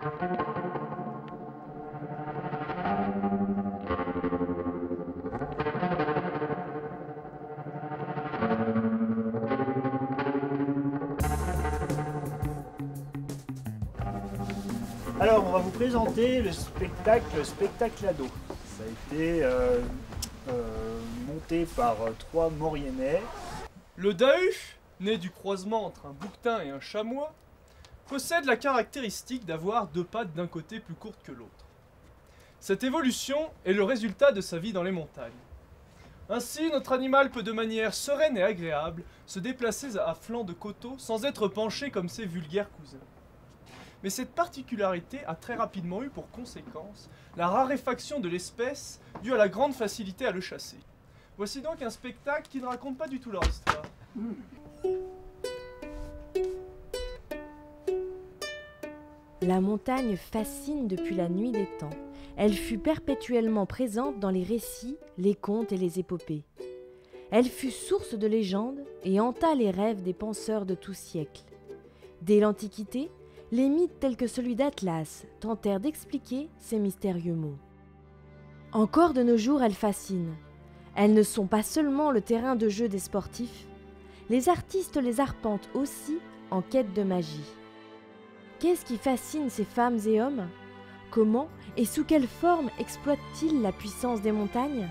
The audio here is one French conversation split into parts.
Alors, on va vous présenter le spectacle ado. Ça a été monté par 3 Mauriennais. Le Dahu, né du croisement entre un bouquetin et un chamois, possède la caractéristique d'avoir 2 pattes d'un côté plus courtes que l'autre. Cette évolution est le résultat de sa vie dans les montagnes. Ainsi, notre animal peut de manière sereine et agréable se déplacer à flanc de coteau sans être penché comme ses vulgaires cousins. Mais cette particularité a très rapidement eu pour conséquence la raréfaction de l'espèce due à la grande facilité à le chasser. Voici donc un spectacle qui ne raconte pas du tout leur histoire. La montagne fascine depuis la nuit des temps. Elle fut perpétuellement présente dans les récits, les contes et les épopées. Elle fut source de légendes et hanta les rêves des penseurs de tout siècle. Dès l'Antiquité, les mythes tels que celui d'Atlas tentèrent d'expliquer ces mystérieux mots. Encore de nos jours, elles fascinent. Elles ne sont pas seulement le terrain de jeu des sportifs, les artistes les arpentent aussi en quête de magie. Qu'est-ce qui fascine ces femmes et hommes? Comment et sous quelle forme exploitent-ils la puissance des montagnes?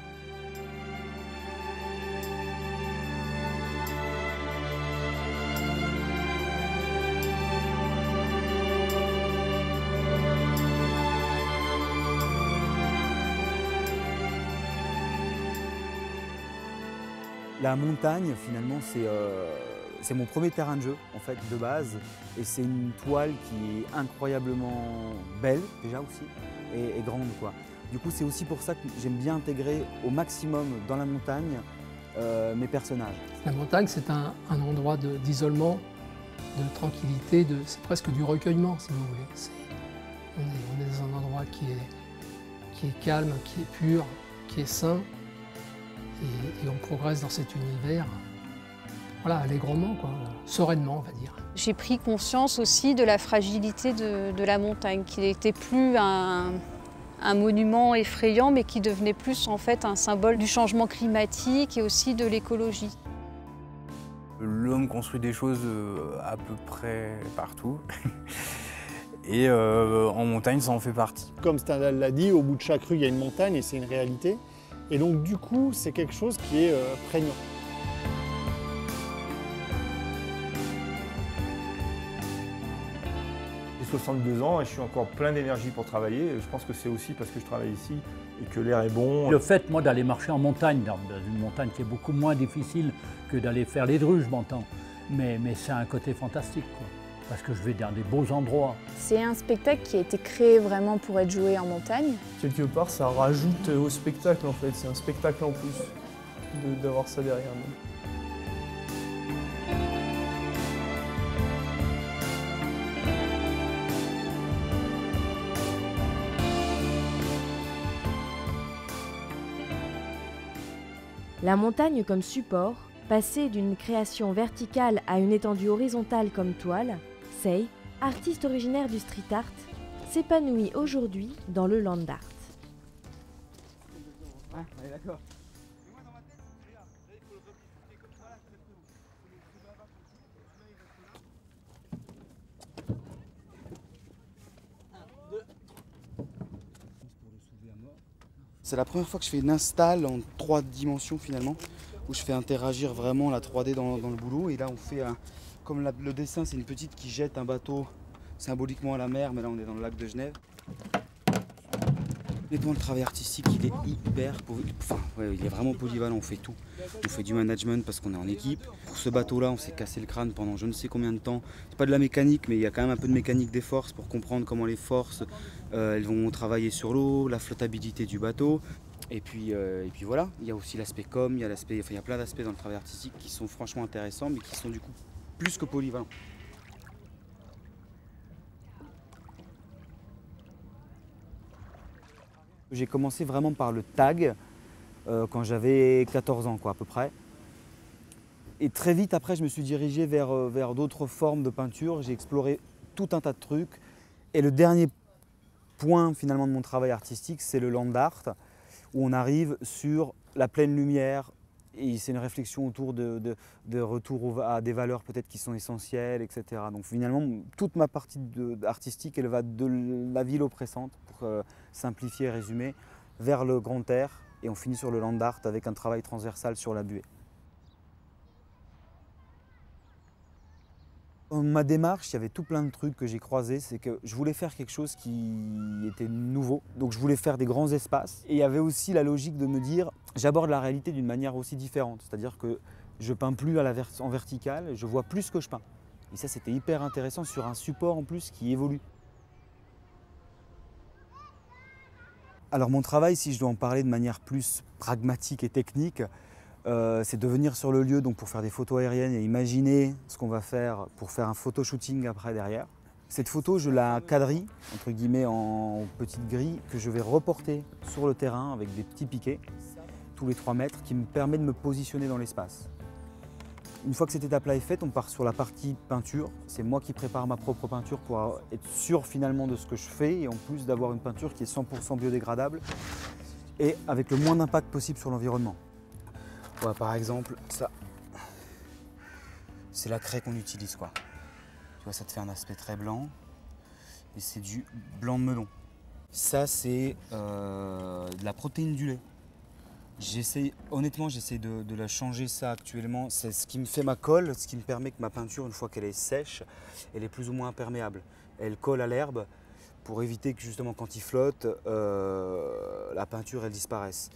La montagne, finalement, c'est mon premier terrain de jeu, en fait, de base. Et c'est une toile qui est incroyablement belle, déjà aussi, et grande, quoi. Du coup, c'est aussi pour ça que j'aime bien intégrer au maximum dans la montagne mes personnages. La montagne, c'est un endroit d'isolement, de tranquillité, c'est presque du recueillement, si vous voulez. On est dans un endroit qui est calme, qui est pur, qui est sain. Et on progresse dans cet univers, voilà, allègrement, quoi, sereinement, on va dire. J'ai pris conscience aussi de la fragilité de la montagne, qui n'était plus un monument effrayant, mais qui devenait plus en fait un symbole du changement climatique et aussi de l'écologie. L'homme construit des choses à peu près partout. Et en montagne, ça en fait partie. Comme Stendhal l'a dit, au bout de chaque rue, il y a une montagne et c'est une réalité. Et donc du coup, c'est quelque chose qui est prégnant. J'ai 62 ans et je suis encore plein d'énergie pour travailler. Je pense que c'est aussi parce que je travaille ici et que l'air est bon. Le fait, moi, d'aller marcher en montagne, dans une montagne qui est beaucoup moins difficile que d'aller faire les drues, je m'entends. Mais c'est un côté fantastique, quoi. Parce que je vais dans des beaux endroits. C'est un spectacle qui a été créé vraiment pour être joué en montagne. Quelque part, ça rajoute au spectacle en fait. C'est un spectacle en plus d'avoir ça derrière nous. La montagne comme support, passer d'une création verticale à une étendue horizontale comme toile, Sei, artiste originaire du street art, s'épanouit aujourd'hui dans le land art. Ouais, d'accord. C'est la première fois que je fais une install en 3 dimensions finalement, où je fais interagir vraiment la 3D dans le boulot. Et là on fait, comme le dessin c'est une petite qui jette un bateau symboliquement à la mer, mais là on est dans le lac de Genève. Honnêtement, le travail artistique il est il est vraiment polyvalent, on fait tout. On fait du management parce qu'on est en équipe. Pour ce bateau-là, on s'est cassé le crâne pendant je ne sais combien de temps. C'est pas de la mécanique, mais il y a quand même un peu de mécanique des forces pour comprendre comment les forces elles vont travailler sur l'eau, la flottabilité du bateau. Et puis voilà, il y a aussi l'aspect com, il y a plein d'aspects dans le travail artistique qui sont franchement intéressants, mais qui sont du coup plus que polyvalents. J'ai commencé vraiment par le tag quand j'avais 14 ans quoi, à peu près. Et très vite après, je me suis dirigé vers d'autres formes de peinture. J'ai exploré tout un tas de trucs. Et le dernier point finalement de mon travail artistique, c'est le land art, où on arrive sur la pleine lumière, et c'est une réflexion autour de retour à des valeurs peut-être qui sont essentielles, etc. Donc finalement, toute ma partie artistique, elle va de la ville oppressante, pour simplifier et résumer, vers le grand air, et on finit sur le land art avec un travail transversal sur la buée. Dans ma démarche, il y avait tout plein de trucs que j'ai croisés, c'est que je voulais faire quelque chose qui était nouveau, donc je voulais faire des grands espaces. Et il y avait aussi la logique de me dire, j'aborde la réalité d'une manière aussi différente, c'est-à-dire que je peins plus en vertical, je vois plus ce que je peins. Et ça, c'était hyper intéressant sur un support en plus qui évolue. Alors mon travail, si je dois en parler de manière plus pragmatique et technique, c'est de venir sur le lieu donc pour faire des photos aériennes et imaginer ce qu'on va faire pour faire un photoshooting après derrière. Cette photo, je la quadrille, entre guillemets, en petite grille que je vais reporter sur le terrain avec des petits piquets, tous les 3 mètres, qui me permet de me positionner dans l'espace. Une fois que cette étape-là est faite, on part sur la partie peinture. C'est moi qui prépare ma propre peinture pour être sûr finalement de ce que je fais et en plus d'avoir une peinture qui est 100% biodégradable et avec le moins d'impact possible sur l'environnement. Ouais, par exemple, ça, c'est la craie qu'on utilise, quoi. Tu vois, ça te fait un aspect très blanc et c'est du blanc de melon. Ça, c'est de la protéine du lait. Honnêtement, j'essaie de la changer ça actuellement. C'est ce qui me fait ma colle, ce qui me permet que ma peinture, une fois qu'elle est sèche, elle est plus ou moins imperméable. Elle colle à l'herbe pour éviter que justement quand il flotte, la peinture elle disparaisse.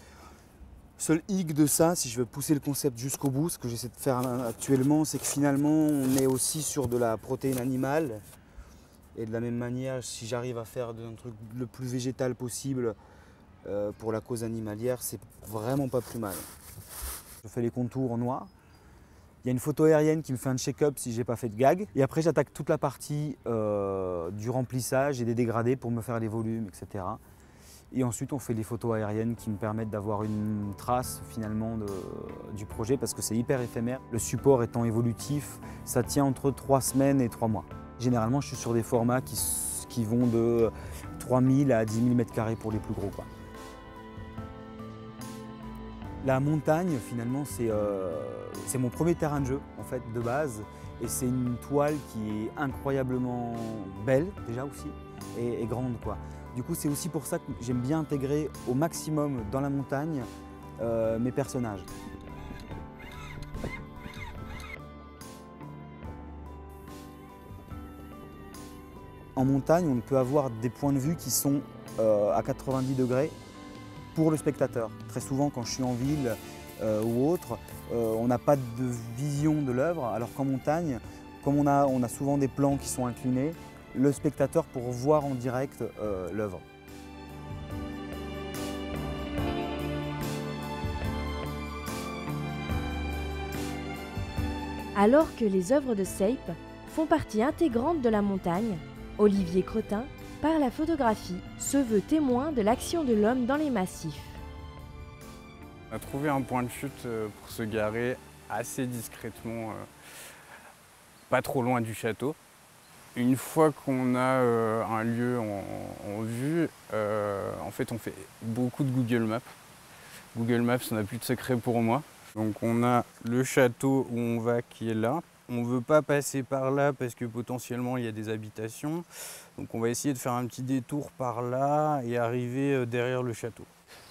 Seul hic de ça, si je veux pousser le concept jusqu'au bout, ce que j'essaie de faire actuellement, c'est que finalement on est aussi sur de la protéine animale. Et de la même manière, si j'arrive à faire un truc le plus végétal possible pour la cause animalière, c'est vraiment pas plus mal. Je fais les contours en noir. Il y a une photo aérienne qui me fait un check-up si j'ai pas fait de gag. Et après j'attaque toute la partie du remplissage et des dégradés pour me faire les volumes, etc. Et ensuite on fait des photos aériennes qui me permettent d'avoir une trace finalement du projet parce que c'est hyper éphémère. Le support étant évolutif, ça tient entre 3 semaines et 3 mois. Généralement je suis sur des formats qui vont de 3000 à 10 000 m² pour les plus gros, quoi. La montagne, finalement, c'est mon premier terrain de jeu, en fait, de base. Et c'est une toile qui est incroyablement belle, déjà aussi, et grande, quoi. Du coup, c'est aussi pour ça que j'aime bien intégrer au maximum dans la montagne mes personnages. En montagne, on peut avoir des points de vue qui sont à 90 degrés pour le spectateur. Très souvent, quand je suis en ville ou autre, on n'a pas de vision de l'œuvre, alors qu'en montagne, comme on a souvent des plans qui sont inclinés, le spectateur pour voir en direct l'œuvre. Alors que les œuvres de Seipe font partie intégrante de la montagne, Olivier Cretin, par la photographie, se veut témoin de l'action de l'homme dans les massifs. On a trouvé un point de chute pour se garer assez discrètement, pas trop loin du château. Une fois qu'on a un lieu en vue, en fait on fait beaucoup de Google Maps. Google Maps, ça n'a plus de secret pour moi. Donc on a le château où on va qui est là. On ne veut pas passer par là parce que potentiellement il y a des habitations. Donc on va essayer de faire un petit détour par là et arriver derrière le château.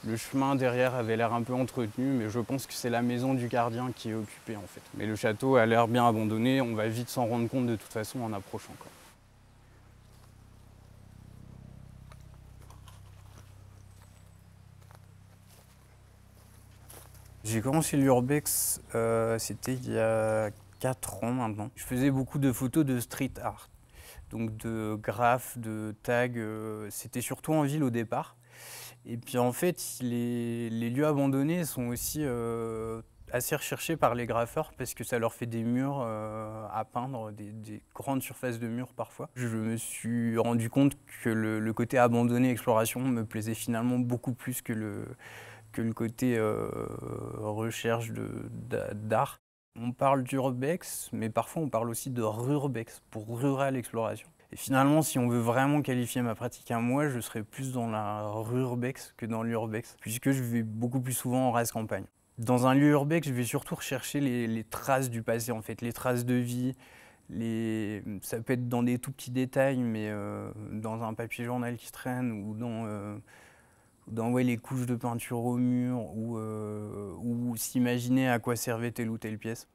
Le chemin derrière avait l'air un peu entretenu, mais je pense que c'est la maison du gardien qui est occupée en fait. Mais le château a l'air bien abandonné, on va vite s'en rendre compte de toute façon en approchant, quoi. J'ai commencé l'urbex, c'était il y a 4 ans maintenant. Je faisais beaucoup de photos de street art, donc de graphes, de tags. C'était surtout en ville au départ. Et puis en fait, les lieux abandonnés sont aussi assez recherchés par les graffeurs parce que ça leur fait des murs à peindre, des grandes surfaces de murs parfois. Je me suis rendu compte que le côté abandonné, exploration, me plaisait finalement beaucoup plus que le côté recherche d'art. On parle d'urbex, mais parfois on parle aussi de rurbex, pour rural exploration. Et finalement, si on veut vraiment qualifier ma pratique à moi, je serais plus dans la rurbex que dans l'urbex, puisque je vais beaucoup plus souvent en race campagne. Dans un lieu urbex, je vais surtout rechercher les traces du passé, en fait, les traces de vie. Ça peut être dans des tout petits détails, mais dans un papier journal qui traîne ou dans les couches de peinture au mur ou s'imaginer à quoi servait telle ou telle pièce.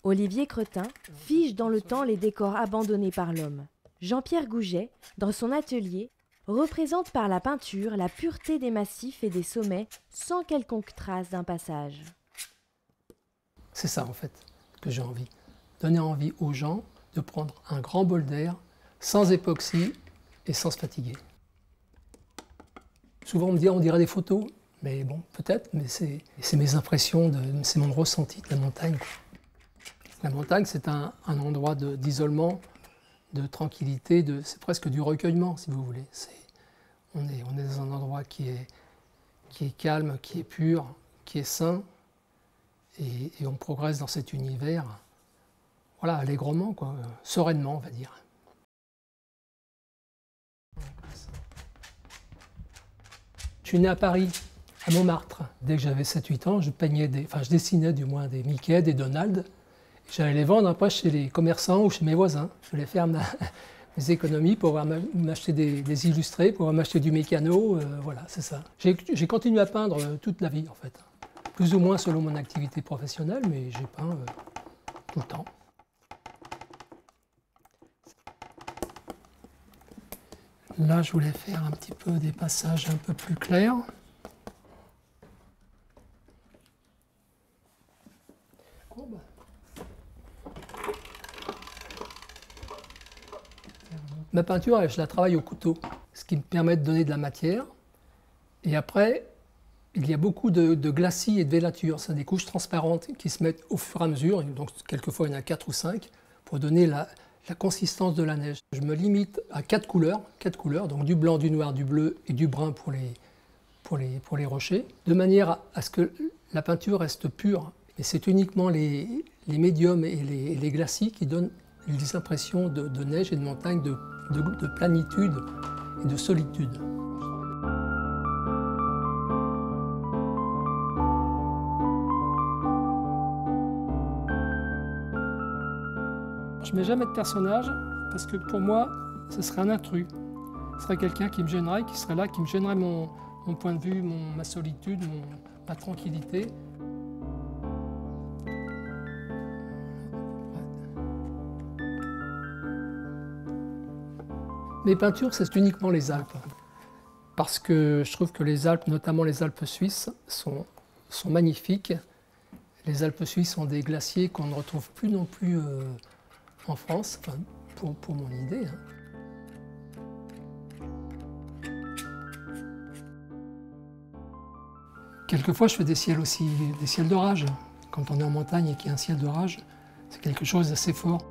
Olivier Cretin fige dans le temps les décors abandonnés par l'homme. Jean-Pierre Gouget, dans son atelier, représente par la peinture la pureté des massifs et des sommets sans quelconque trace d'un passage. C'est ça en fait que j'ai envie. Donner envie aux gens de prendre un grand bol d'air sans époxy et sans se fatiguer. Souvent on me dit on dirait des photos, mais bon peut-être, mais c'est mes impressions, c'est mon ressenti de la montagne. La montagne c'est un endroit d'isolement, de tranquillité, c'est presque du recueillement si vous voulez. On est dans un endroit qui est calme, qui est pur, qui est sain, et on progresse dans cet univers, voilà, allègrement, quoi, sereinement on va dire. Je suis né à Paris, à Montmartre. Dès que j'avais 7-8 ans, je dessinais du moins des Mickey, des Donald. J'allais les vendre après chez les commerçants ou chez mes voisins. Je voulais faire mes économies pour pouvoir m'acheter des illustrés, pour pouvoir m'acheter du mécano, voilà, c'est ça. J'ai continué à peindre toute la vie en fait. Plus ou moins selon mon activité professionnelle, mais j'ai peint tout le temps. Là, je voulais faire un petit peu des passages un peu plus clairs. Oh bah. Ma peinture, je la travaille au couteau, ce qui me permet de donner de la matière. Et après, il y a beaucoup de glacis et de vélatures. C'est des couches transparentes qui se mettent au fur et à mesure. Donc, quelquefois, il y en a 4 ou 5 pour donner la consistance de la neige. Je me limite à 4 couleurs, donc du blanc, du noir, du bleu et du brun pour les rochers, de manière à ce que la peinture reste pure. Et c'est uniquement les médiums et les glacis qui donnent des impressions de neige et de montagne, de planitude et de solitude. Je ne mets jamais de personnage parce que pour moi, ce serait un intrus. Ce serait quelqu'un qui me gênerait, qui serait là, qui me gênerait mon point de vue, ma solitude, ma tranquillité. Mes peintures, c'est uniquement les Alpes. Parce que je trouve que les Alpes, notamment les Alpes suisses, sont magnifiques. Les Alpes suisses sont des glaciers qu'on ne retrouve plus non plus en France, enfin, pour mon idée. Quelquefois, je fais des ciels aussi, des ciels d'orage. Quand on est en montagne et qu'il y a un ciel d'orage, c'est quelque chose d'assez fort.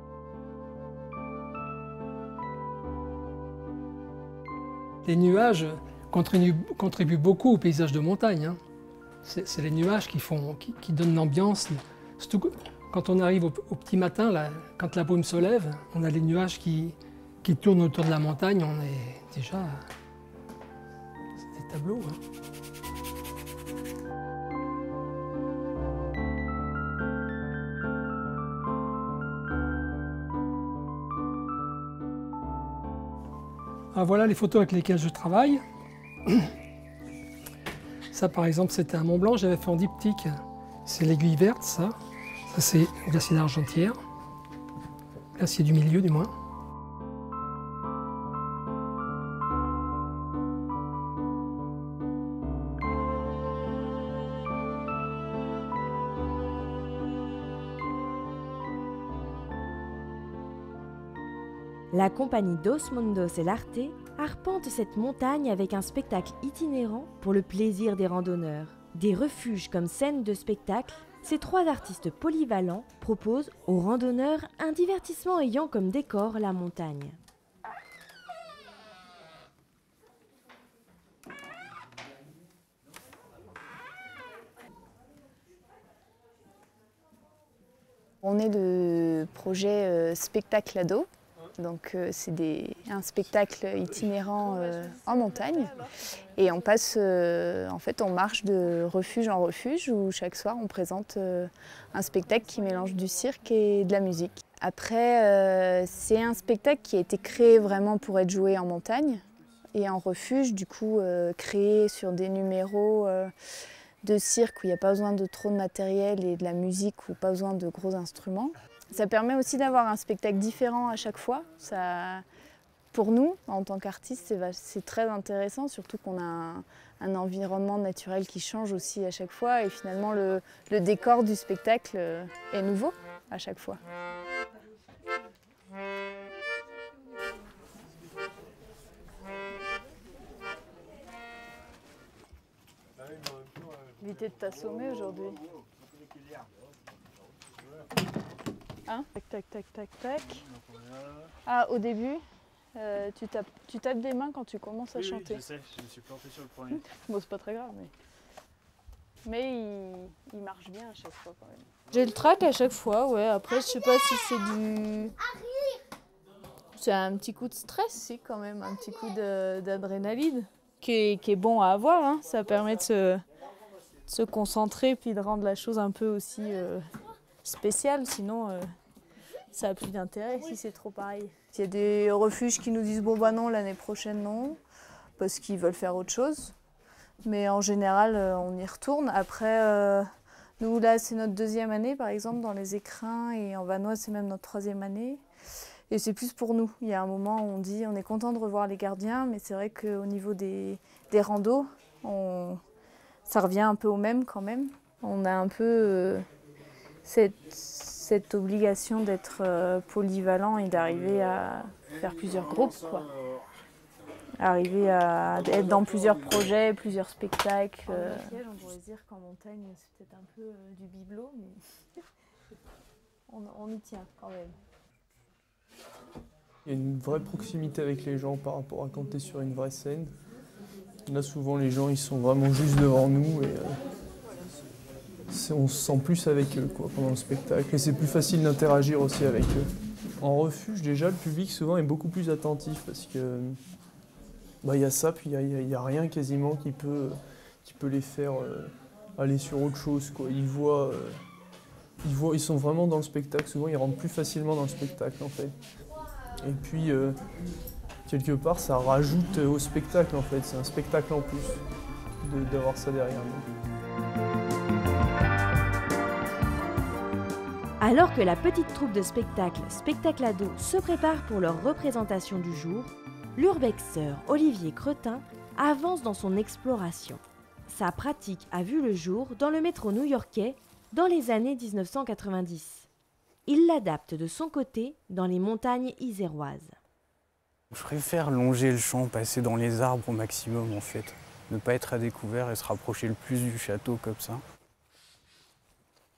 Les nuages contribuent beaucoup au paysage de montagne. Hein. C'est les nuages qui donnent l'ambiance. Surtout quand on arrive au petit matin, là, quand la brume se lève, on a les nuages qui tournent autour de la montagne. On est déjà... C'est des tableaux. Hein. Ah, voilà les photos avec lesquelles je travaille. Ça par exemple c'était un Mont Blanc, j'avais fait en diptyque. C'est l'aiguille verte ça. Ça c'est le glacier d'Argentière. Glacier du milieu du moins. La compagnie Dos Mundos et l'Arte arpente cette montagne avec un spectacle itinérant pour le plaisir des randonneurs. Des refuges comme scène de spectacle, ces 3 artistes polyvalents proposent aux randonneurs un divertissement ayant comme décor la montagne. On est le projet Spectacle Ado. Donc c'est un spectacle itinérant en montagne et on passe, en fait on marche de refuge en refuge où chaque soir on présente un spectacle qui mélange du cirque et de la musique. Après c'est un spectacle qui a été créé vraiment pour être joué en montagne et en refuge, du coup créé sur des numéros de cirque où il n'y a pas besoin de trop de matériel et de la musique ou pas besoin de gros instruments. Ça permet aussi d'avoir un spectacle différent à chaque fois. Pour nous, en tant qu'artistes, c'est très intéressant, surtout qu'on a un environnement naturel qui change aussi à chaque fois. Et finalement, le décor du spectacle est nouveau à chaque fois. Éviter de t'assommer aujourd'hui. Hein? Tac, tac, tac, tac, tac. Ah, au début, tu tapes des mains quand tu commences à chanter. Oui, je sais, je me suis planté sur le premier. Bon, c'est pas très grave, mais il marche bien à chaque fois quand même. J'ai le trac à chaque fois, ouais. Après, je sais pas si c'est du... C'est un petit coup de stress, si, quand même, un petit coup d'adrénaline qui est bon à avoir, hein. Ça permet de se concentrer puis de rendre la chose un peu aussi spéciale, sinon ça n'a plus d'intérêt si c'est trop pareil. Il y a des refuges qui nous disent bon bah non, l'année prochaine non, parce qu'ils veulent faire autre chose. Mais en général, on y retourne. Après, nous là, c'est notre 2e année par exemple dans les écrins et en Vanoise, c'est même notre 3e année. Et c'est plus pour nous. Il y a un moment où on dit on est content de revoir les gardiens, mais c'est vrai qu'au niveau des randos, ça revient un peu au même quand même. On a un peu cette obligation d'être polyvalent et d'arriver à faire plusieurs groupes, quoi. Arriver à être dans plusieurs projets, plusieurs spectacles. On pourrait dire qu'en montagne, c'est peut-être un peu du bibelot, mais on y tient quand même. Il y a une vraie proximité avec les gens par rapport à quand tu es sur une vraie scène. Là, souvent, les gens ils sont vraiment juste devant nous et on se sent plus avec eux quoi, pendant le spectacle. Et c'est plus facile d'interagir aussi avec eux. En refuge, déjà, le public souvent est beaucoup plus attentif parce que y a ça, puis il y a rien quasiment qui peut les faire aller sur autre chose, quoi. Ils sont vraiment dans le spectacle. Souvent, ils rentrent plus facilement dans le spectacle, en fait. Et puis, quelque part, ça rajoute au spectacle, en fait. C'est un spectacle en plus d'avoir ça derrière nous. Alors que la petite troupe de Spectacle Ado se prépare pour leur représentation du jour, l'urbexeur Olivier Cretin avance dans son exploration. Sa pratique a vu le jour dans le métro new-yorkais dans les années 1990. Il l'adapte de son côté dans les montagnes iséroises. Je préfère longer le champ, passer dans les arbres au maximum en fait. Ne pas être à découvert et se rapprocher le plus du château comme ça.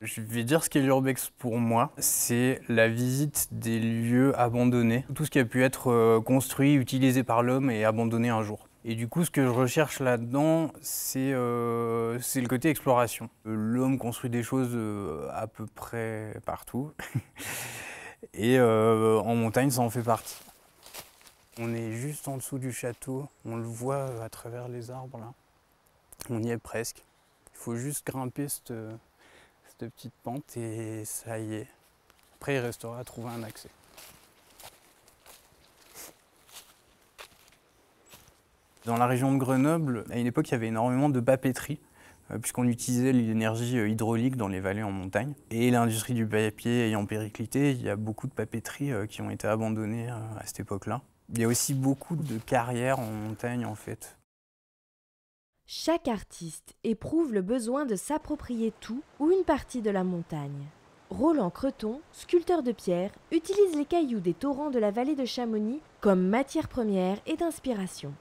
Je vais dire ce qu'est l'urbex pour moi, c'est la visite des lieux abandonnés. Tout ce qui a pu être construit, utilisé par l'homme et abandonné un jour. Et du coup, ce que je recherche là-dedans, c'est le côté exploration. L'homme construit des choses à peu près partout. Et en montagne, ça en fait partie. On est juste en dessous du château, on le voit à travers les arbres là. On y est presque. Il faut juste grimper cette petite pente et ça y est. Après, il restera à trouver un accès. Dans la région de Grenoble, à une époque, il y avait énormément de papeterie, puisqu'on utilisait l'énergie hydraulique dans les vallées en montagne. Et l'industrie du papier ayant périclité, il y a beaucoup de papeteries qui ont été abandonnées à cette époque-là. Il y a aussi beaucoup de carrières en montagne, en fait. Chaque artiste éprouve le besoin de s'approprier tout ou une partie de la montagne. Roland Creton, sculpteur de pierre, utilise les cailloux des torrents de la vallée de Chamonix comme matière première et d'inspiration. Vous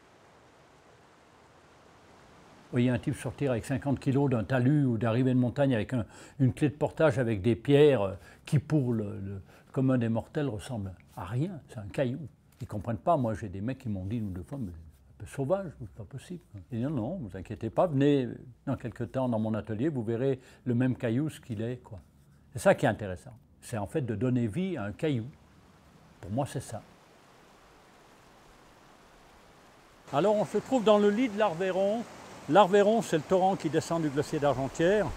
voyez un type sortir avec 50 kilos d'un talus ou d'arrivée de montagne avec une clé de portage avec des pierres qui, pour le commun des mortels, ressemblent à rien. C'est un caillou. Ils ne comprennent pas. Moi, j'ai des mecs qui m'ont dit une ou deux fois, mais c'est un peu sauvage, c'est pas possible. Ils disent non, vous inquiétez pas, venez dans quelques temps dans mon atelier, vous verrez le même caillou, ce qu'il est, quoi. C'est ça qui est intéressant. C'est en fait de donner vie à un caillou. Pour moi, c'est ça. Alors, on se trouve dans le lit de l'Arveyron. L'Arveyron, c'est le torrent qui descend du glacier d'Argentière.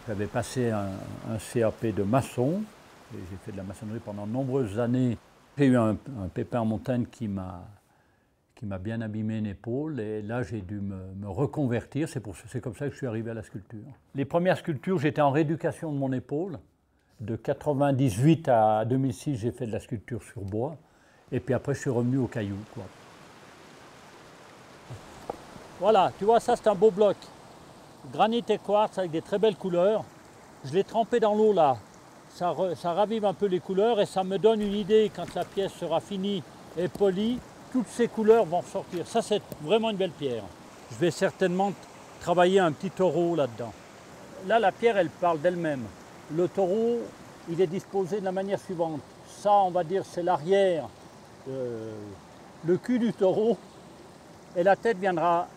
J'avais passé un CAP de maçon, et j'ai fait de la maçonnerie pendant de nombreuses années. J'ai eu un pépin en montagne qui m'a bien abîmé une épaule, et là j'ai dû me reconvertir, c'est comme ça que je suis arrivé à la sculpture. Les premières sculptures, j'étais en rééducation de mon épaule. De 1998 à 2006, j'ai fait de la sculpture sur bois, et puis après je suis revenu au caillou, quoi. Voilà, tu vois, ça c'est un beau bloc. Granit et quartz avec des très belles couleurs. Je l'ai trempé dans l'eau là. Ça ravive un peu les couleurs et ça me donne une idée quand la pièce sera finie et polie. Toutes ces couleurs vont sortir. Ça, c'est vraiment une belle pierre. Je vais certainement travailler un petit taureau là-dedans. Là, la pierre, elle parle d'elle-même. Le taureau, il est disposé de la manière suivante. Ça, on va dire, c'est l'arrière, le cul du taureau. Et la tête viendra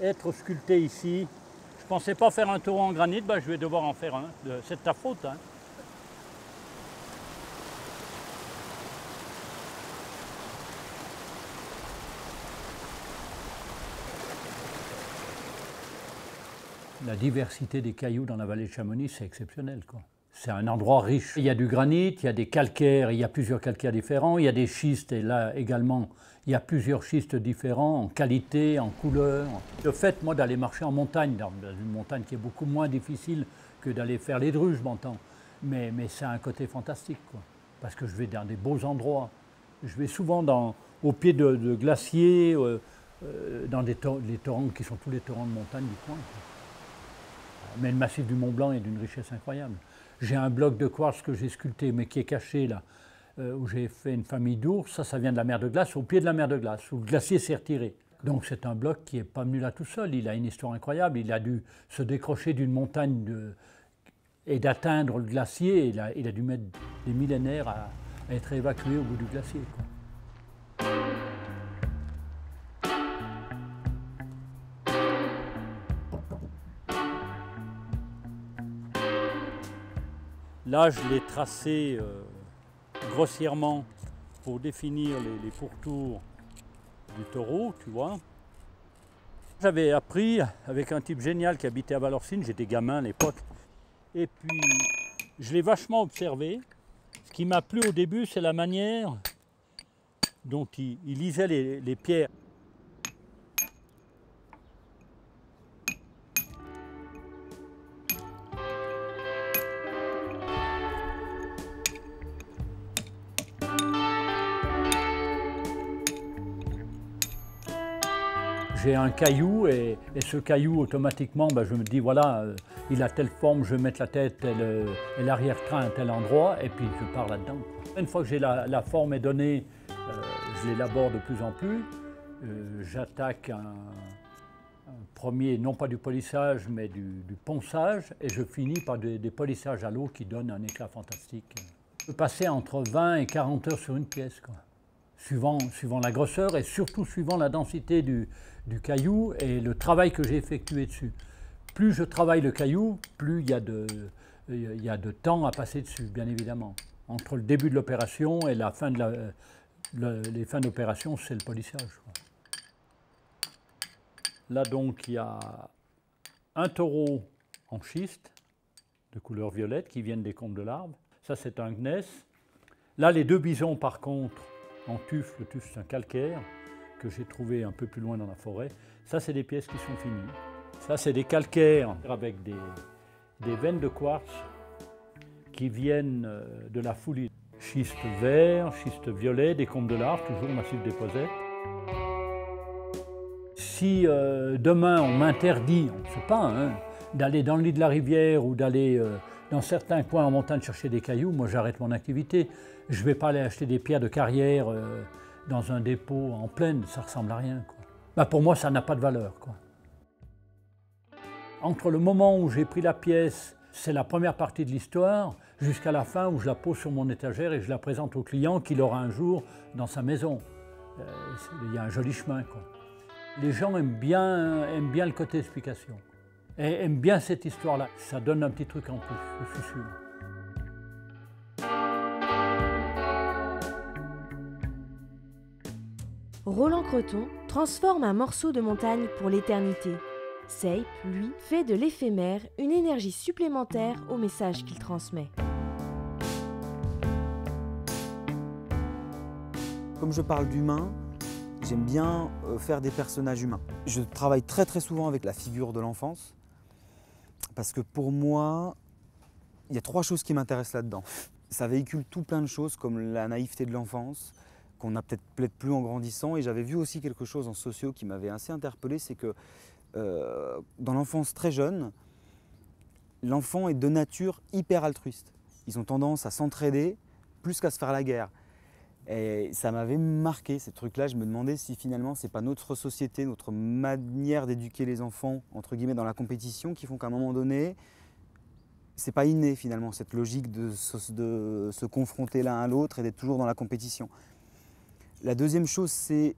être sculptée ici. Je ne pensais pas faire un taureau en granit, ben, je vais devoir en faire un. C'est de ta faute, hein. La diversité des cailloux dans la vallée de Chamonix, c'est exceptionnel, quoi. C'est un endroit riche. Il y a du granit, il y a des calcaires, il y a plusieurs calcaires différents, il y a des schistes, et là également, il y a plusieurs schistes différents en qualité, en couleur. Le fait, moi, d'aller marcher en montagne, dans une montagne qui est beaucoup moins difficile que d'aller faire les drues, je m'entends, mais ça a un côté fantastique, quoi, parce que je vais dans des beaux endroits. Je vais souvent au pied de glaciers, dans les torrents qui sont tous les torrents de montagne du coin, quoi. Mais le massif du Mont Blanc est d'une richesse incroyable. J'ai un bloc de quartz que j'ai sculpté, mais qui est caché là, où j'ai fait une famille d'ours. Ça vient de la mer de glace, au pied de la mer de glace, où le glacier s'est retiré. Donc c'est un bloc qui n'est pas venu là tout seul. Il a une histoire incroyable. Il a dû se décrocher d'une montagne et d'atteindre le glacier. Il a dû mettre des millénaires à être évacué au bout du glacier, quoi. Là, je l'ai tracé grossièrement pour définir les pourtours du taureau, tu vois. J'avais appris avec un type génial qui habitait à Valorcine, j'étais gamin à l'époque, et puis je l'ai vachement observé. Ce qui m'a plu au début, c'est la manière dont il lisait les pierres. J'ai un caillou et ce caillou, automatiquement, je me dis, voilà, il a telle forme, je vais mettre la tête et l'arrière-train à tel endroit, et puis je pars là-dedans. Une fois que j'ai la forme est donnée, je l'élabore de plus en plus. J'attaque un premier, non pas du polissage, mais du ponçage, et je finis par des polissages à l'eau qui donnent un éclat fantastique. Je peux passer entre 20 et 40 heures sur une pièce, quoi. Suivant la grosseur et surtout suivant la densité du caillou et le travail que j'ai effectué dessus. Plus je travaille le caillou, plus il y a de temps à passer dessus, bien évidemment. Entre le début de l'opération et la fin les fins d'opération, c'est le polissage, quoi. Là donc, il y a un taureau en schiste de couleur violette qui viennent des combes de l'arbre. Ça, c'est un gneiss. Là, les deux bisons, par contre, en tuf. Le tuf, c'est un calcaire que j'ai trouvé un peu plus loin dans la forêt. Ça, c'est des pièces qui sont finies. Ça, c'est des calcaires avec des veines de quartz qui viennent de la foulie. Schiste vert, schiste violet, des combes de l'arbre, toujours massif des Posettes. Si demain on m'interdit, on ne sait pas, hein, d'aller dans le lit de la rivière ou d'aller dans certains coins en montagne chercher des cailloux, moi j'arrête mon activité. Je ne vais pas aller acheter des pierres de carrière dans un dépôt en plaine, ça ne ressemble à rien, quoi. Pour moi, ça n'a pas de valeur, quoi. Entre le moment où j'ai pris la pièce, c'est la première partie de l'histoire, jusqu'à la fin où je la pose sur mon étagère et je la présente au client qui l'aura un jour dans sa maison. Il y a un joli chemin, quoi. Les gens aiment bien le côté explication. Et aiment bien cette histoire-là. Ça donne un petit truc en plus, je suis sûr. Roland Creton transforme un morceau de montagne pour l'éternité. Seipp, lui, fait de l'éphémère une énergie supplémentaire au message qu'il transmet. Comme je parle d'humain, j'aime bien faire des personnages humains. Je travaille très souvent avec la figure de l'enfance parce que pour moi, il y a 3 choses qui m'intéressent là-dedans. Ça véhicule tout plein de choses comme la naïveté de l'enfance, qu'on n'a peut-être plus en grandissant. Et j'avais vu aussi quelque chose en socio qui m'avait assez interpellé, c'est que dans l'enfance très jeune, l'enfant est de nature hyper altruiste. Ils ont tendance à s'entraider plus qu'à se faire la guerre. Et ça m'avait marqué ces trucs-là. Je me demandais si finalement c'est pas notre société, notre manière d'éduquer les enfants, entre guillemets, dans la compétition, qui font qu'à un moment donné, c'est pas inné finalement, cette logique de se confronter l'un à l'autre et d'être toujours dans la compétition. La deuxième chose, c'est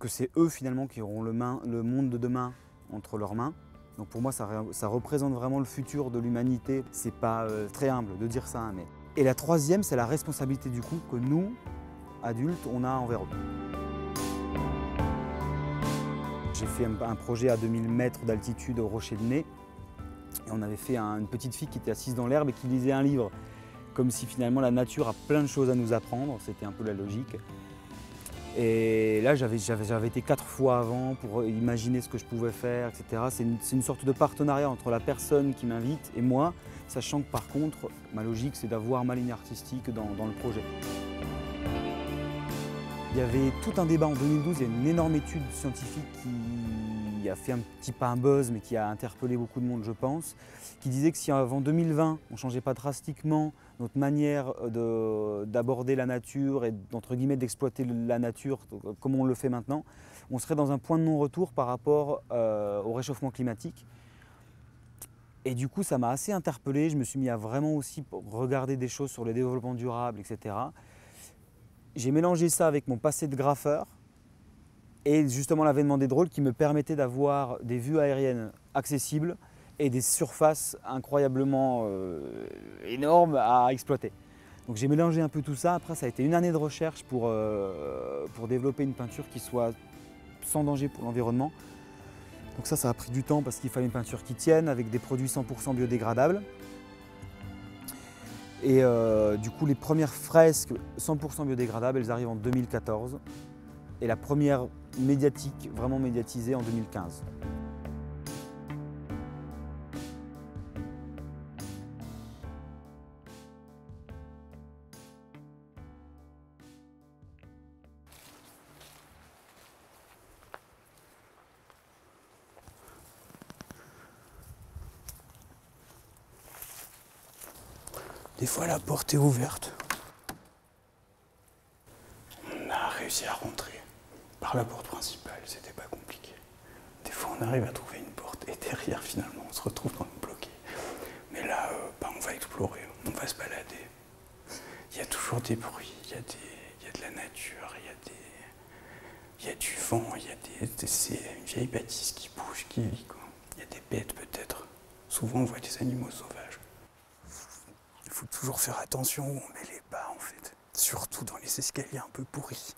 que c'est eux finalement qui auront le monde de demain entre leurs mains. Donc pour moi, ça représente vraiment le futur de l'humanité. C'est pas très humble de dire ça, mais... Et la troisième, c'est la responsabilité du coup que nous, adultes, on a envers eux. J'ai fait un projet à 2000 mètres d'altitude au Rocher de Nez. Et on avait fait une petite fille qui était assise dans l'herbe et qui lisait un livre. Comme si finalement la nature a plein de choses à nous apprendre, c'était un peu la logique. Et là, j'avais été 4 fois avant pour imaginer ce que je pouvais faire, etc. C'est une sorte de partenariat entre la personne qui m'invite et moi, sachant que par contre, ma logique, c'est d'avoir ma ligne artistique dans le projet. Il y avait tout un débat en 2012, il y a une énorme étude scientifique qui a fait pas un buzz, mais qui a interpellé beaucoup de monde, je pense, qui disait que si avant 2020, on ne changeait pas drastiquement notre manière d'aborder la nature et d'entre guillemets d'exploiter la nature comme on le fait maintenant, on serait dans un point de non-retour par rapport au réchauffement climatique. Et du coup, ça m'a assez interpellé, je me suis mis à vraiment aussi regarder des choses sur le développement durable, etc. J'ai mélangé ça avec mon passé de graffeur et justement l'avènement des drones qui me permettait d'avoir des vues aériennes accessibles et des surfaces incroyablement énormes à exploiter. Donc j'ai mélangé un peu tout ça. Après, ça a été une année de recherche pour développer une peinture qui soit sans danger pour l'environnement. Donc ça a pris du temps parce qu'il fallait une peinture qui tienne avec des produits 100% biodégradables. Et du coup, les premières fresques 100% biodégradables, elles arrivent en 2014. Et la première médiatique, vraiment médiatisée, en 2015. Des fois, la porte est ouverte. On a réussi à rentrer par la porte principale, c'était pas compliqué. Des fois, on arrive à trouver une porte et derrière, finalement, on se retrouve dans le bloqué. Mais là, on va explorer, on va se balader. Il y a toujours des bruits, il y a de la nature, il y a du vent, c'est une vieille bâtisse qui bouge, qui vit, quoi. Il y a des bêtes peut-être. Souvent, on voit des animaux sauvages. Il faut toujours faire attention où on met les pas, en fait. Surtout dans les escaliers un peu pourris.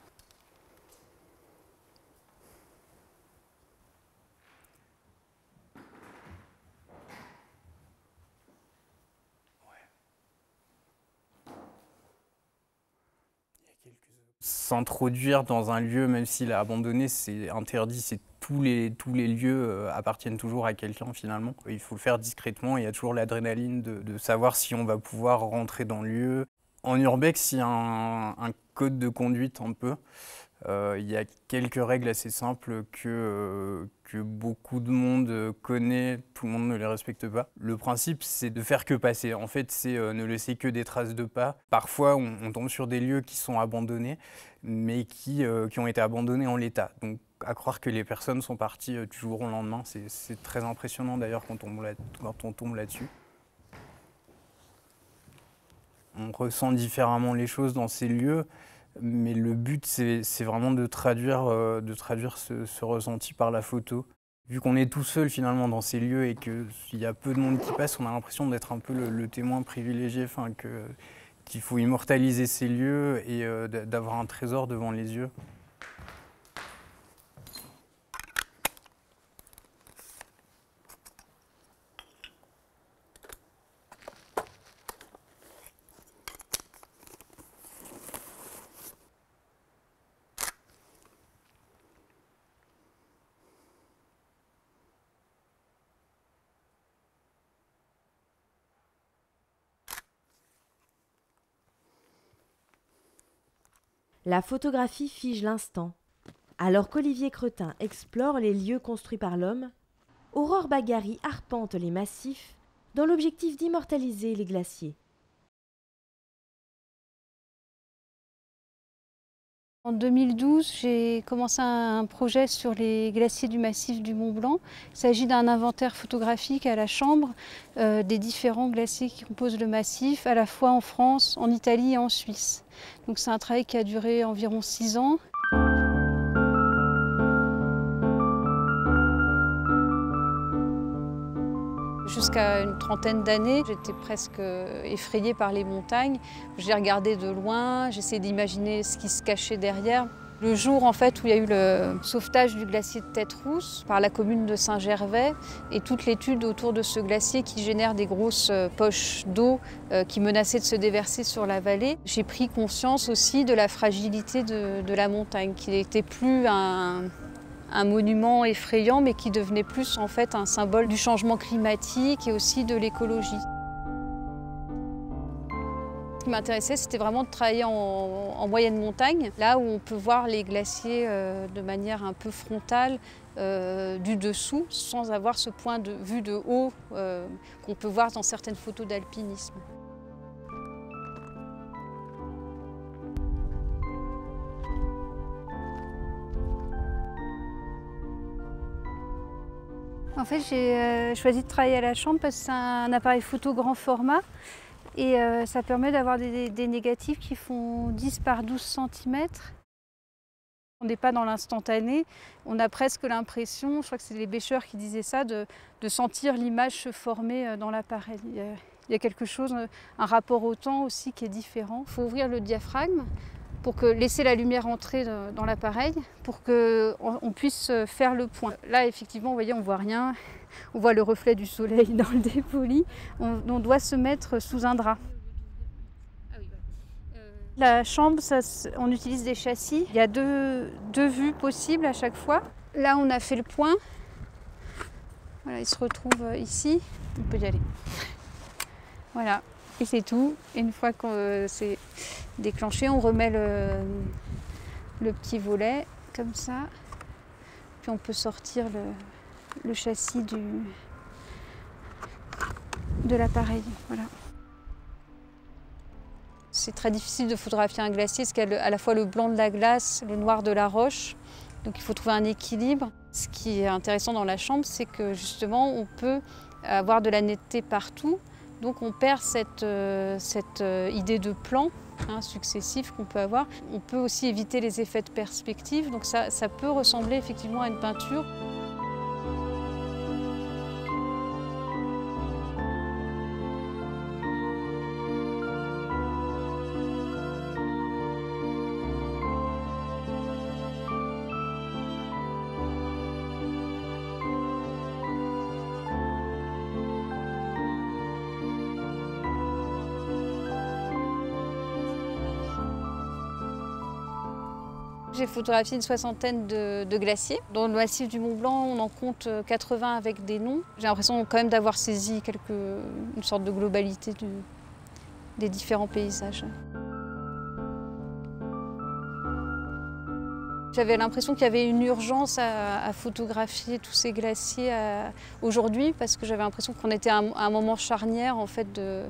S'introduire dans un lieu, même s'il est abandonné, c'est interdit. Tous les lieux appartiennent toujours à quelqu'un finalement. Il faut le faire discrètement. Il y a toujours l'adrénaline de savoir si on va pouvoir rentrer dans le lieu. En urbex, il y a un code de conduite un peu. Il y a quelques règles assez simples que beaucoup de monde connaît, tout le monde ne les respecte pas. Le principe, c'est de faire que passer. En fait, c'est ne laisser que des traces de pas. Parfois, on tombe sur des lieux qui sont abandonnés, mais qui ont été abandonnés en l'état. Donc, à croire que les personnes sont parties du jour au lendemain, c'est très impressionnant d'ailleurs quand on tombe là-dessus. On ressent différemment les choses dans ces lieux. Mais le but, c'est vraiment de traduire ce ressenti par la photo. Vu qu'on est tout seul finalement dans ces lieux et qu'il y a peu de monde qui passe, on a l'impression d'être un peu le témoin privilégié, qu'il faut immortaliser ces lieux et d'avoir un trésor devant les yeux. La photographie fige l'instant. Alors qu'Olivier Cretin explore les lieux construits par l'homme, Aurore Baghari arpente les massifs dans l'objectif d'immortaliser les glaciers. En 2012, j'ai commencé un projet sur les glaciers du massif du Mont Blanc. Il s'agit d'un inventaire photographique à la chambre des différents glaciers qui composent le massif, à la fois en France, en Italie et en Suisse. Donc c'est un travail qui a duré environ 6 ans. Jusqu'à une trentaine d'années, j'étais presque effrayée par les montagnes. J'ai regardé de loin, j'essayais d'imaginer ce qui se cachait derrière. Le jour en fait, où il y a eu le sauvetage du glacier de Tête-Rousse par la commune de Saint-Gervais et toute l'étude autour de ce glacier qui génère des grosses poches d'eau qui menaçaient de se déverser sur la vallée, j'ai pris conscience aussi de la fragilité de la montagne, qui n'était plus un monument effrayant, mais qui devenait plus en fait un symbole du changement climatique et aussi de l'écologie. Ce qui m'intéressait, c'était vraiment de travailler en moyenne montagne, là où on peut voir les glaciers de manière un peu frontale, du dessous, sans avoir ce point de vue de haut qu'on peut voir dans certaines photos d'alpinisme. En fait, j'ai choisi de travailler à la chambre parce que c'est un appareil photo grand format et ça permet d'avoir des négatifs qui font 10 par 12 cm. On n'est pas dans l'instantané, on a presque l'impression, je crois que c'est les bêcheurs qui disaient ça, de sentir l'image se former dans l'appareil. Il y a quelque chose, un rapport au temps aussi qui est différent. Il faut ouvrir le diaphragme pour laisser la lumière entrer dans l'appareil, pour qu'on puisse faire le point. Là, effectivement, vous voyez, on ne voit rien. On voit le reflet du soleil dans le dépoli. On doit se mettre sous un drap. La chambre, on utilise des châssis. Il y a deux vues possibles à chaque fois. Là, on a fait le point. Voilà, il se retrouve ici. On peut y aller. Voilà. Et c'est tout. Et une fois que c'est déclenché, on remet le petit volet comme ça. Puis on peut sortir le châssis de l'appareil. Voilà. C'est très difficile de photographier un glacier parce qu'il y a à la fois le blanc de la glace, le noir de la roche. Donc il faut trouver un équilibre. Ce qui est intéressant dans la chambre, c'est que justement on peut avoir de la netteté partout. Donc on perd cette idée de plan successif qu'on peut avoir. On peut aussi éviter les effets de perspective, donc ça peut ressembler effectivement à une peinture. J'ai photographié une soixantaine de glaciers. Dans le massif du Mont Blanc, on en compte 80 avec des noms. J'ai l'impression quand même d'avoir saisi une sorte de globalité des différents paysages. J'avais l'impression qu'il y avait une urgence à photographier tous ces glaciers aujourd'hui parce que j'avais l'impression qu'on était à un moment charnière en fait, de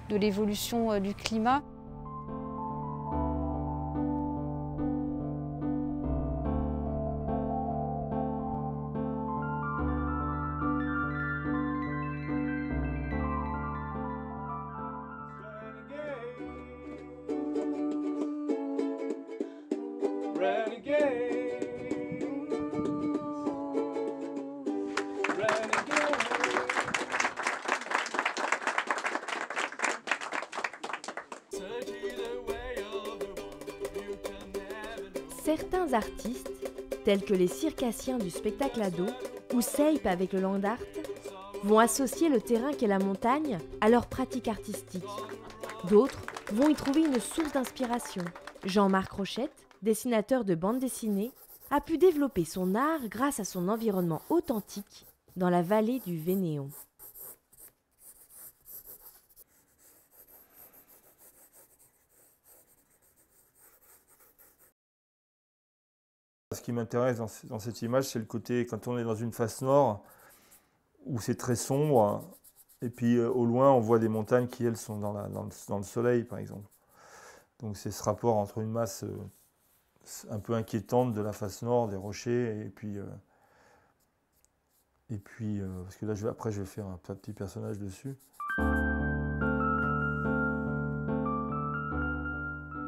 l'évolution du climat. Certains artistes, tels que les circassiens du spectacle ado ou Seipe avec le land art, vont associer le terrain qu'est la montagne à leur pratique artistique. D'autres vont y trouver une source d'inspiration. Jean-Marc Rochette, dessinateur de bande dessinée, a pu développer son art grâce à son environnement authentique dans la vallée du Vénéon. Ce qui m'intéresse dans cette image, c'est le côté, quand on est dans une face nord, où c'est très sombre, et puis au loin, on voit des montagnes qui, elles, sont dans le soleil, par exemple. Donc c'est ce rapport entre une masse un peu inquiétante de la face nord, des rochers, et puis parce que là, après, je vais faire un petit personnage dessus.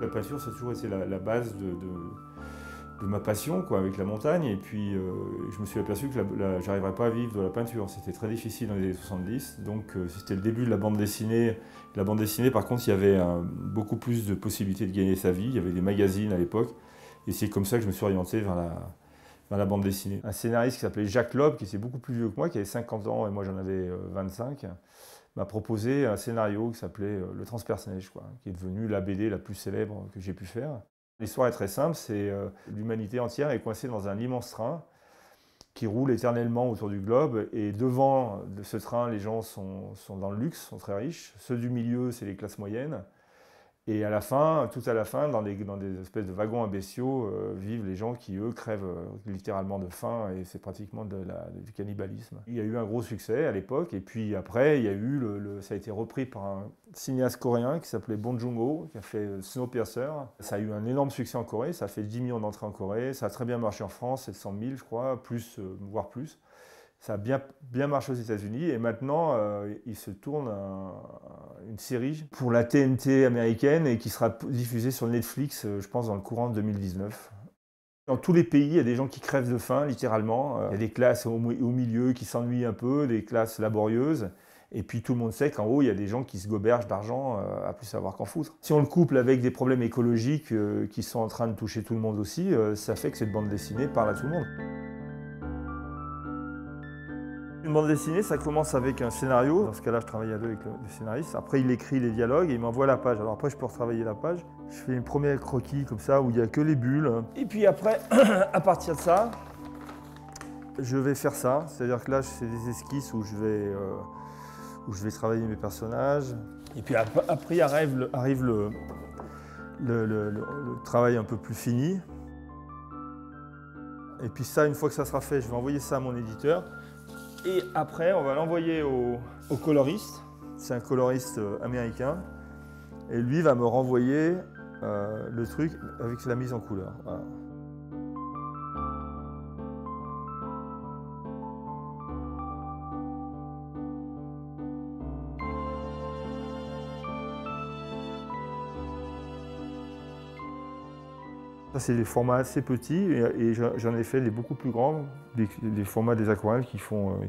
La peinture, ça a toujours été la base de ma passion, quoi, avec la montagne, et puis je me suis aperçu que j'arriverais pas à vivre de la peinture. C'était très difficile dans les années 70, donc c'était le début de la bande dessinée. La bande dessinée, par contre, il y avait beaucoup plus de possibilités de gagner sa vie. Il y avait des magazines à l'époque, et c'est comme ça que je me suis orienté vers la bande dessinée. Un scénariste qui s'appelait Jacques Loeb, qui était beaucoup plus vieux que moi, qui avait 50 ans, et moi j'en avais 25, m'a proposé un scénario qui s'appelait Le Transperce-Neige, quoi, qui est devenu la BD la plus célèbre que j'ai pu faire. L'histoire est très simple, c'est l'humanité entière est coincée dans un immense train qui roule éternellement autour du globe, et devant ce train, les gens sont dans le luxe, sont très riches. Ceux du milieu, c'est les classes moyennes. Et à la fin, tout à la fin, dans des espèces de wagons imbéciaux, vivent les gens qui, eux, crèvent littéralement de faim, et c'est pratiquement du cannibalisme. Il y a eu un gros succès à l'époque, et puis après, il y a eu ça a été repris par un cinéaste coréen qui s'appelait Bong Joon-ho, qui a fait Snowpiercer. Ça a eu un énorme succès en Corée, ça a fait 10 millions d'entrées en Corée, ça a très bien marché en France, 700 000 je crois, voire plus. Ça a bien marché aux États-Unis, et maintenant il se tourne une série pour la TNT américaine et qui sera diffusée sur Netflix, je pense, dans le courant de 2019. Dans tous les pays, il y a des gens qui crèvent de faim, littéralement. Il y a des classes au milieu qui s'ennuient un peu, des classes laborieuses. Et puis tout le monde sait qu'en haut, il y a des gens qui se gobergent d'argent à plus savoir qu'en foutre. Si on le couple avec des problèmes écologiques qui sont en train de toucher tout le monde aussi, ça fait que cette bande dessinée parle à tout le monde. Une bande dessinée, ça commence avec un scénario. Dans ce cas-là, je travaille à deux avec le scénariste. Après, il écrit les dialogues et il m'envoie la page. Alors après, je peux retravailler la page. Je fais une première croquis comme ça, où il n'y a que les bulles. Et puis après, à partir de ça, je vais faire ça. C'est-à-dire que là, je fais des esquisses où je vais travailler mes personnages. Et puis après arrive le travail un peu plus fini. Et puis ça, une fois que ça sera fait, je vais envoyer ça à mon éditeur. Et après, on va l'envoyer au coloriste. C'est un coloriste américain. Et lui va me renvoyer le truc avec la mise en couleur. Voilà. Ça, c'est des formats assez petits, et j'en ai fait des beaucoup plus grands, des formats des aquarelles qui font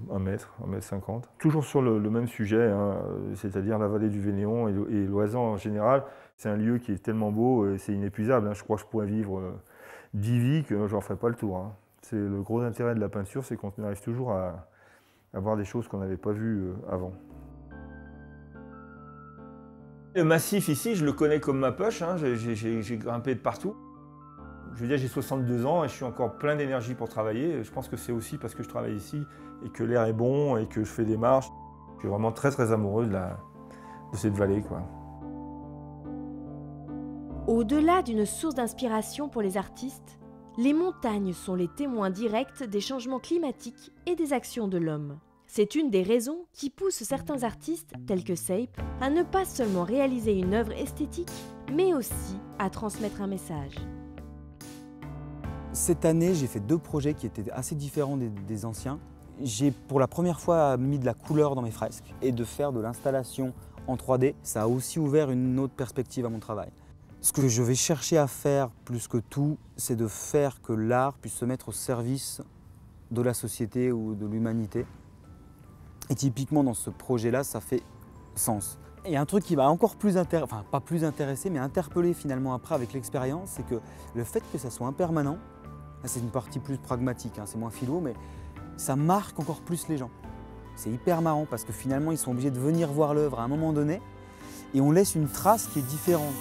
1 mètre, 1,50 m. Toujours sur le même sujet, hein, c'est-à-dire la vallée du Vénéon et l'Oisans en général. C'est un lieu qui est tellement beau, c'est inépuisable. Hein. Je crois que je pourrais vivre 10 vies que je n'en ferai pas le tour. Hein. C'est le gros intérêt de la peinture, c'est qu'on arrive toujours à voir des choses qu'on n'avait pas vues avant. Le massif ici, je le connais comme ma poche, hein. J'ai grimpé de partout. Je veux dire, j'ai 62 ans et je suis encore plein d'énergie pour travailler. Je pense que c'est aussi parce que je travaille ici et que l'air est bon et que je fais des marches. Je suis vraiment très très amoureux de cette vallée, quoi. Au-delà d'une source d'inspiration pour les artistes, les montagnes sont les témoins directs des changements climatiques et des actions de l'homme. C'est une des raisons qui pousse certains artistes, tels que Seipe, à ne pas seulement réaliser une œuvre esthétique, mais aussi à transmettre un message. Cette année, j'ai fait 2 projets qui étaient assez différents des anciens. J'ai pour la première fois mis de la couleur dans mes fresques, et de faire de l'installation en 3D, ça a aussi ouvert une autre perspective à mon travail. Ce que je vais chercher à faire plus que tout, c'est de faire que l'art puisse se mettre au service de la société ou de l'humanité. Et typiquement dans ce projet-là, ça fait sens. Et un truc qui m'a encore plus enfin pas plus intéressé, mais interpellé finalement après avec l'expérience, c'est que le fait que ça soit impermanent, c'est une partie plus pragmatique, hein, c'est moins philo, mais ça marque encore plus les gens. C'est hyper marrant parce que finalement ils sont obligés de venir voir l'œuvre à un moment donné et on laisse une trace qui est différente.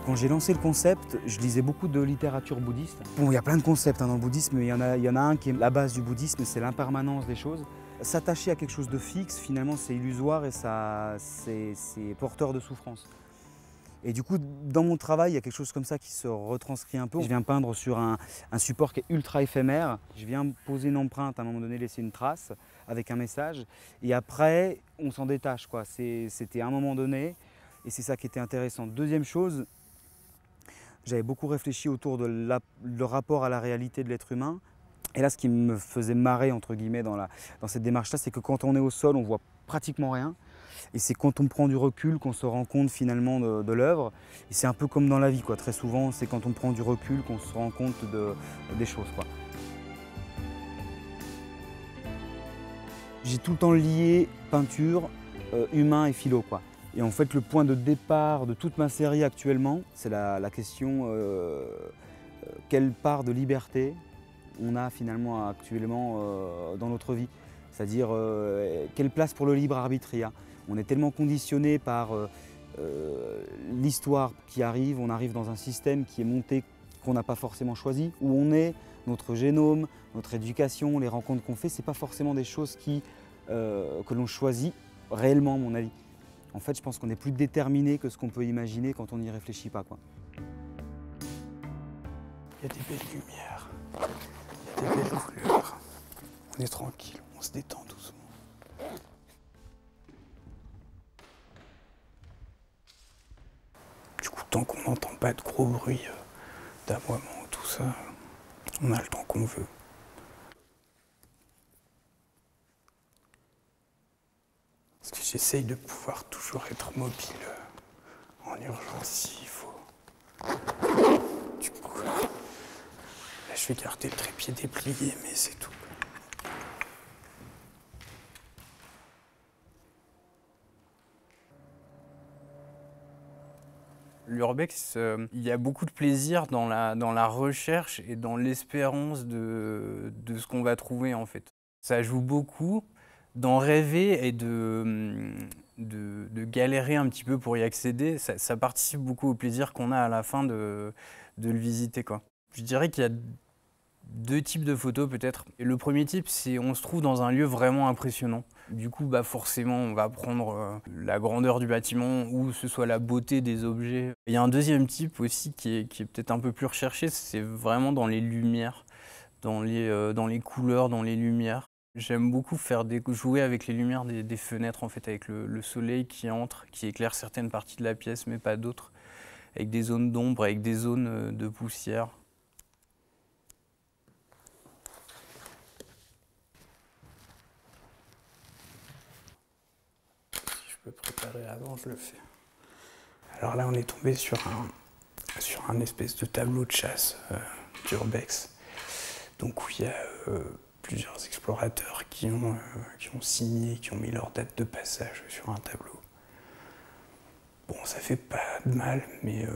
Quand j'ai lancé le concept, je lisais beaucoup de littérature bouddhiste. Bon, il y a plein de concepts dans le bouddhisme, mais il y en a un qui est la base du bouddhisme, c'est l'impermanence des choses. S'attacher à quelque chose de fixe, finalement, c'est illusoire et c'est porteur de souffrance. Et du coup, dans mon travail, il y a quelque chose comme ça qui se retranscrit un peu. Je viens peindre sur un support qui est ultra éphémère. Je viens poser une empreinte, à un moment donné, laisser une trace avec un message. Et après, on s'en détache, quoi. C'était à un moment donné, et c'est ça qui était intéressant. Deuxième chose, j'avais beaucoup réfléchi autour de le rapport à la réalité de l'être humain. Et là, ce qui me faisait marrer, entre guillemets, dans cette démarche-là, c'est que quand on est au sol, on voit pratiquement rien. Et c'est quand on prend du recul qu'on se rend compte finalement de l'œuvre. Et c'est un peu comme dans la vie, quoi. Très souvent, c'est quand on prend du recul qu'on se rend compte des choses, quoi. J'ai tout le temps lié peinture, humain et philo, quoi. Et en fait, le point de départ de toute ma série actuellement, c'est la question quelle part de liberté on a finalement actuellement dans notre vie. C'est-à-dire quelle place pour le libre arbitre il y a. On est tellement conditionné par l'histoire qui arrive, on arrive dans un système qui est monté qu'on n'a pas forcément choisi, où on est, notre génome, notre éducation, les rencontres qu'on fait, ce n'est pas forcément des choses que l'on choisit réellement, à mon avis. En fait, je pense qu'on est plus déterminé que ce qu'on peut imaginer quand on n'y réfléchit pas, quoi. Il y a des belles lumières, il y a des belles couleurs. On est tranquille, on se détend doucement. Du coup, tant qu'on n'entend pas de gros bruit d'aboiement ou tout ça, on a le temps qu'on veut. Parce que j'essaye de pouvoir toujours être mobile en urgence s'il faut. Du coup, là je vais garder le trépied déplié, mais c'est tout. L'urbex, il y a beaucoup de plaisir dans la recherche et dans l'espérance de ce qu'on va trouver en fait. Ça joue beaucoup d'en rêver et de galérer un petit peu pour y accéder. Ça participe beaucoup au plaisir qu'on a à la fin de le visiter, quoi. Je dirais qu'il y a deux types de photos peut-être. Et le premier type, c'est on se trouve dans un lieu vraiment impressionnant. Du coup, forcément, on va prendre la grandeur du bâtiment ou ce soit la beauté des objets. Il y a un deuxième type aussi qui est peut-être un peu plus recherché, c'est vraiment dans les lumières, dans les couleurs, dans les lumières. J'aime beaucoup jouer avec les lumières des fenêtres, en fait, avec le soleil qui entre, qui éclaire certaines parties de la pièce, mais pas d'autres, avec des zones d'ombre, avec des zones de poussière. Préparer avant, je le fais. Alors là, on est tombé sur un espèce de tableau de chasse d'urbex. Donc où il y a plusieurs explorateurs qui ont signé, qui ont mis leur date de passage sur un tableau. Bon, ça fait pas de mal, mais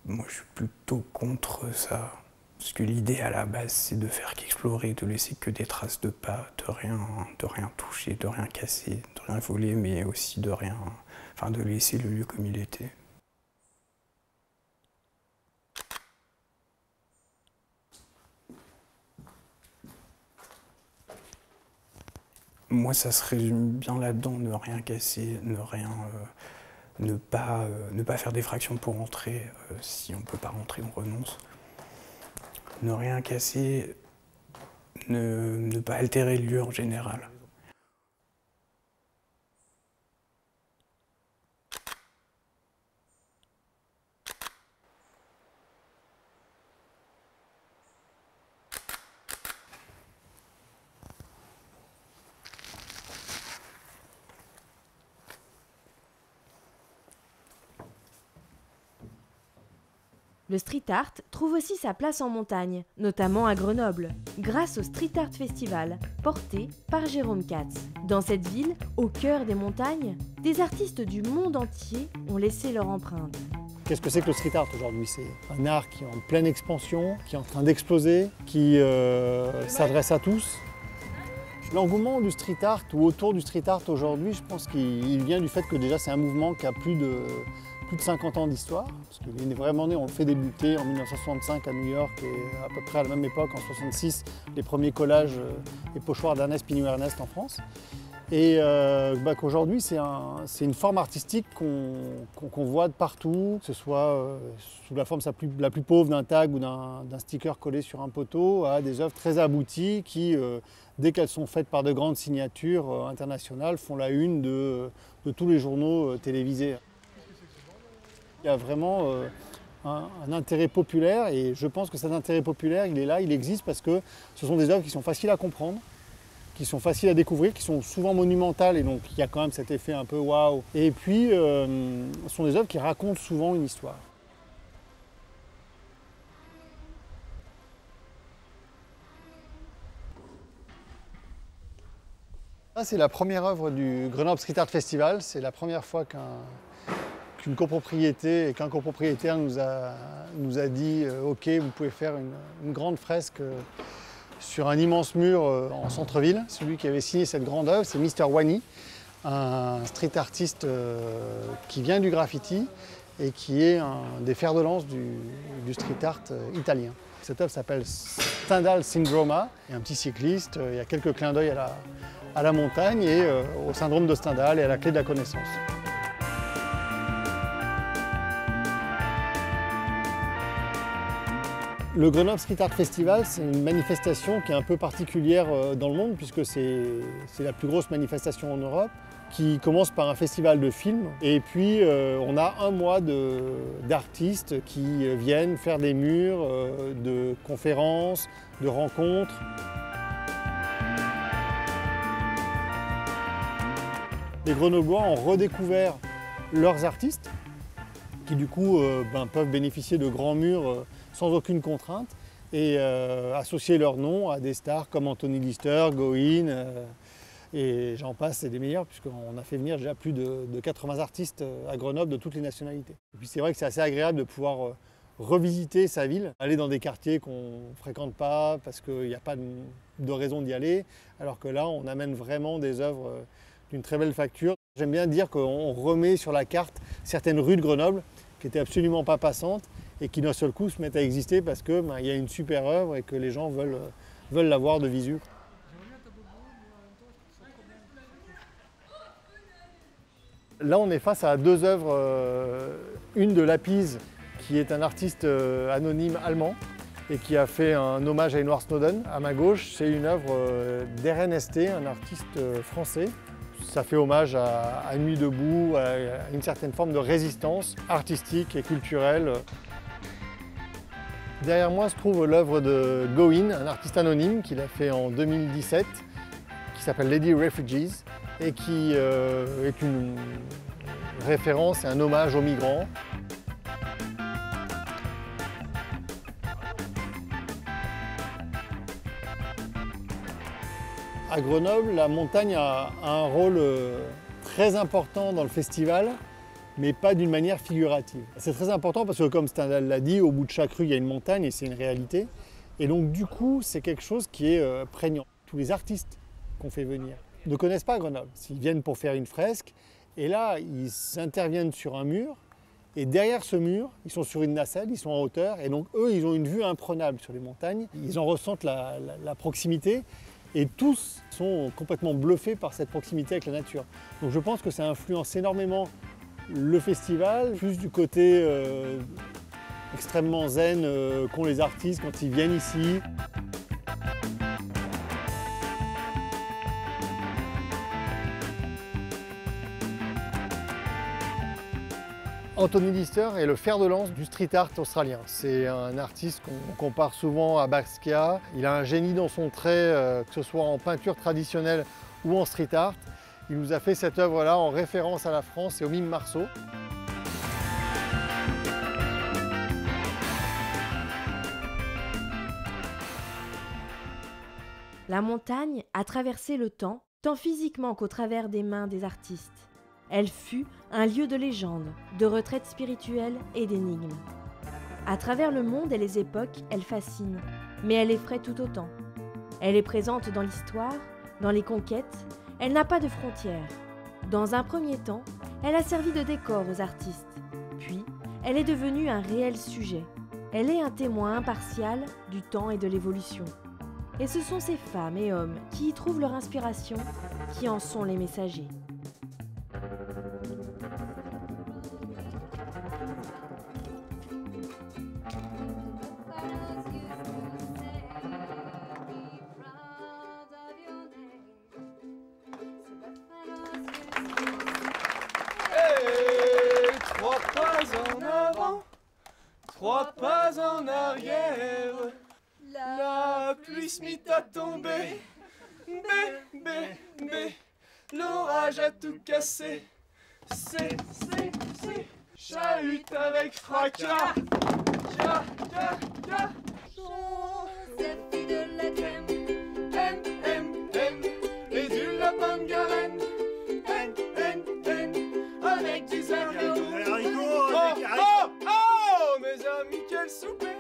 moi je suis plutôt contre ça. Parce que l'idée à la base, c'est de faire qu'explorer, de laisser que des traces de pas, de rien toucher, de rien casser, de rien voler, mais aussi de laisser le lieu comme il était. Moi, ça se résume bien là-dedans, ne rien casser, ne pas faire d'effraction pour rentrer. Si on ne peut pas rentrer, on renonce. Ne rien casser, ne pas altérer le lieu en général. Le street art trouve aussi sa place en montagne, notamment à Grenoble, grâce au Street Art Festival, porté par Jérôme Katz. Dans cette ville, au cœur des montagnes, des artistes du monde entier ont laissé leur empreinte. Qu'est-ce que c'est que le street art aujourd'hui? C'est un art qui est en pleine expansion, qui est en train d'exploser, qui s'adresse à tous. L'engouement du street art ou autour du street art aujourd'hui, je pense qu'il vient du fait que déjà c'est un mouvement qui a plus de 50 ans d'histoire, parce qu'il est vraiment né, on le fait débuter en 1965 à New York et à peu près à la même époque, en 1966, les premiers collages et pochoirs d'Ernest Pignou Ernest en France. Et qu'aujourd'hui c'est une forme artistique qu'on voit de partout, que ce soit sous la forme la plus pauvre d'un tag ou d'un sticker collé sur un poteau, à des œuvres très abouties qui, dès qu'elles sont faites par de grandes signatures internationales, font la une de tous les journaux télévisés. Il y a vraiment un intérêt populaire et je pense que cet intérêt populaire, il est là, il existe parce que ce sont des œuvres qui sont faciles à comprendre, qui sont faciles à découvrir, qui sont souvent monumentales et donc il y a quand même cet effet un peu waouh. Et puis, ce sont des œuvres qui racontent souvent une histoire. C'est la première œuvre du Grenoble Street Art Festival. C'est la première fois qu'une copropriété et qu'un copropriétaire nous a dit OK, vous pouvez faire une grande fresque sur un immense mur en centre-ville. Celui qui avait signé cette grande œuvre, c'est Mr. Wani, un street artiste qui vient du graffiti et qui est un des fers de lance du street art italien. Cette œuvre s'appelle Stendhal Syndroma. Il y a un petit cycliste, il y a quelques clins d'œil à la montagne et au syndrome de Stendhal et à la clé de la connaissance. Le Grenoble Street Art Festival, c'est une manifestation qui est un peu particulière dans le monde puisque c'est la plus grosse manifestation en Europe, qui commence par un festival de films et puis on a un mois d'artistes qui viennent faire des murs, de conférences, de rencontres. Les Grenoblois ont redécouvert leurs artistes qui du coup peuvent bénéficier de grands murs sans aucune contrainte et associer leur nom à des stars comme Anthony Lister, Goin et j'en passe, c'est des meilleurs puisqu'on a fait venir déjà plus de 80 artistes à Grenoble de toutes les nationalités. Et puis c'est vrai que c'est assez agréable de pouvoir revisiter sa ville, aller dans des quartiers qu'on ne fréquente pas parce qu'il n'y a pas de raison d'y aller, alors que là on amène vraiment des œuvres d'une très belle facture. J'aime bien dire qu'on remet sur la carte certaines rues de Grenoble qui n'étaient absolument pas passantes et qui d'un seul coup se mettent à exister parce qu'il y a une super œuvre et que les gens veulent la voir de visu. Là on est face à deux œuvres, une de Lapise qui est un artiste anonyme allemand et qui a fait un hommage à Edward Snowden. À ma gauche, c'est une œuvre d'RNST, un artiste français. Ça fait hommage à Nuit debout, à une certaine forme de résistance artistique et culturelle. Derrière moi se trouve l'œuvre de Goin, un artiste anonyme qu'il a fait en 2017, qui s'appelle Lady Refugees et qui est une référence et un hommage aux migrants. À Grenoble, la montagne a un rôle très important dans le festival, mais pas d'une manière figurative. C'est très important parce que, comme Stendhal l'a dit, au bout de chaque rue, il y a une montagne et c'est une réalité. Et donc, du coup, c'est quelque chose qui est prégnant. Tous les artistes qu'on fait venir ne connaissent pas Grenoble. Ils viennent pour faire une fresque, et là, ils interviennent sur un mur, et derrière ce mur, ils sont sur une nacelle, ils sont en hauteur, et donc eux, ils ont une vue imprenable sur les montagnes. Ils en ressentent la proximité. Et tous sont complètement bluffés par cette proximité avec la nature. Donc je pense que ça influence énormément le festival, plus du côté extrêmement zen qu'ont les artistes quand ils viennent ici. Anthony Lister est le fer de lance du street art australien. C'est un artiste qu'on compare souvent à Basquiat. Il a un génie dans son trait, que ce soit en peinture traditionnelle ou en street art. Il nous a fait cette œuvre-là en référence à la France et au mime Marceau. La montagne a traversé le temps, tant physiquement qu'au travers des mains des artistes. Elle fut un lieu de légende, de retraite spirituelle et d'énigmes. À travers le monde et les époques, elle fascine, mais elle effraie tout autant. Elle est présente dans l'histoire, dans les conquêtes, elle n'a pas de frontières. Dans un premier temps, elle a servi de décor aux artistes. Puis, elle est devenue un réel sujet. Elle est un témoin impartial du temps et de l'évolution. Et ce sont ces femmes et hommes qui y trouvent leur inspiration, qui en sont les messagers. Hey, 3 pas en avant, 3 pas en arrière. La pluie se mit à tomber, l'orage a tout cassé. C'est, chahute avec fracas. Joseph fit de la crème, Et du lapin de Garenne, avec des haricots. Oh, mes amis, quel souper!